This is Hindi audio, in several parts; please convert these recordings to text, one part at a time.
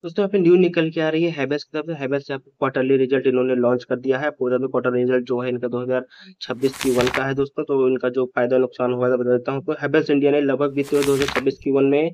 दोस्तों यहाँ पे न्यूज़ निकल के आ रही है हैवेल्स की तरफ से। हैवेल्स यहाँ पे क्वार्टरली रिजल्ट इन्होंने लॉन्च कर दिया है। पूरा भी क्वार्टर रिजल्ट जो है इनका 2026 Q1 का है दोस्तों। तो इनका जो फायदा नुकसान हुआ है बता देता हूँ। तो हैवेल्स इंडिया ने लगभग वित्त वर्ष 2026 Q1 में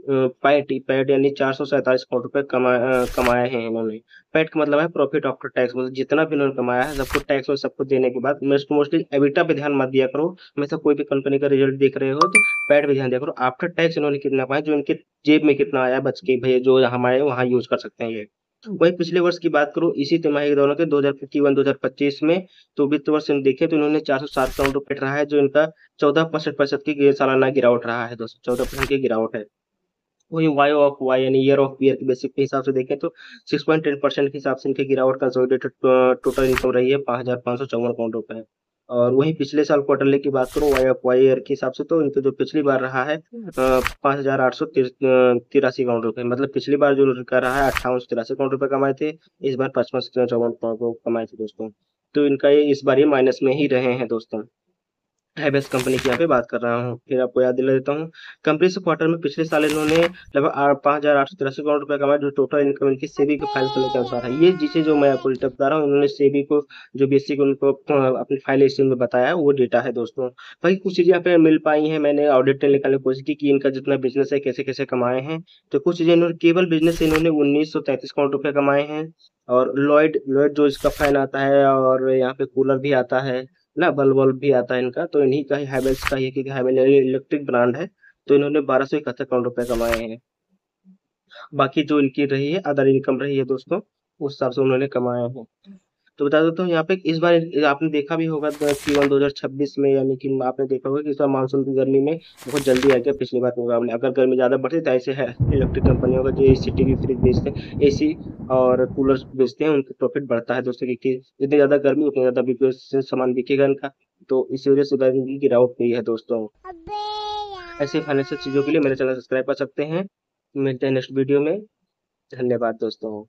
पैट यानी 447 करोड़ रुपए कमाए हैं इन्होंने। पैट का मतलब है प्रॉफिट आफ्टर टैक्स, मतलब जितना भी इन्होंने कमाया है सबको टैक्स और सबको देने के बाद। मोस्टली एबिटा पे ध्यान मत दिया करो, हमेशा कोई भी कंपनी का रिजल्ट देख रहे हो तो पैट पे ध्यान दिया करो। आफ्टर टैक्स इन्होंने कितना पाया, जो इनके जेब में कितना आया बच के, भैया जो हमारे वहाँ यूज कर सकते हैं ये। वही पिछले वर्ष की बात करूं, इसी तिमाही के दौरान के 2021-2025 में, तो वित्त वर्ष में देखें तो इन्होंने 407 करोड़ रुपए रहा है, जो इनका 14% की सालाना गिरावट रहा है दोस्तों। 14% की गिरावट है। वही वाई ऑफ वाई यानी ईयर ऑफ ईयर के बेसिक के हिसाब से देखें तो 6.10% के हिसाब से इनकी गिरावट कंसोलिडेटेड टोटल इनकम रही है 5,554 करोड़ रुपए। और वहीं पिछले साल क्वार्टरली की बात करूं वाई ऑफ वाई ईयर के हिसाब से, तो इनको जो पिछली बार रहा है 5,883 करोड़ रुपए, मतलब पिछली बार जो इनका रहा है 58 से 83 करोड़ रुपए कमाए थे। इस बार 55 से 54 करोड़ कमाए थे दोस्तों। तो इनका ये इस बार ये माइनस में ही रहे हैं दोस्तों। हैवेल्स कंपनी की यहाँ पे बात कर रहा हूँ। फिर आपको याद दिला देता हूँ, कंपनी से क्वार्टर में पिछले साल इन्होंने लगभग 5,883 करोड़ रुपए कमाए, जो टोटल इनकम इनकी सेबी के फाइल करने के अनुसार है। ये जिसे जो मैं आपको डेटा बता रहा हूँ, इन्होंने सेबी को जो बेसिक उनको अपनी फाइल इश्यू में बताया है वो डेटा है दोस्तों। वही कुछ चीजें यहाँ पे मिल पाई हैं, मैंने ऑडिट निकालने की कोशिश की कि इनका जितना बिजनेस है कैसे कैसे कमाए हैं। तो कुछ चीजें इन्होंने केवल बिजनेस से इन्होंने 1933 करोड़ रुपए कमाए हैं। और लॉयड लॉयड जो इसका फैन आता है, और यहाँ पे कूलर भी आता है ना, बल्ब वल्ब भी आता है इनका, तो इन्हीं का ही हैवेल्स का ही, क्योंकि हैवेल इलेक्ट्रिक ब्रांड है। तो इन्होंने 1271 करोड़ रुपए कमाए हैं। बाकी जो इनकी रही है अदर इनकम रही है दोस्तों, उस हिसाब से उन्होंने कमाए हैं। तो बता देता हूँ यहाँ पे इस बार आपने देखा भी होगा Q1 2026 में, यानी कि आपने देखा होगा कि इस बार मानसून की गर्मी में बहुत जल्दी आ गया पिछली बार के मुकाबले। अगर गर्मी ज्यादा बढ़ती तो ऐसे है इलेक्ट्रिक कंपनियों का जो एसी टीवी फ्रिज बेचते हैं, एसी और कूलर बेचते हैं, उनका प्रॉफिट बढ़ता है दोस्तों, क्योंकि जितनी ज्यादा गर्मी उतनी ज्यादा सामान बिकेगा इनका। तो इसी वजह से गर्मी की गिरावट हुई है दोस्तों। ऐसे फाइनेंशियल चीजों के लिए मेरे चैनल सब्सक्राइब कर सकते हैं। मिलते हैं नेक्स्ट वीडियो में। धन्यवाद दोस्तों।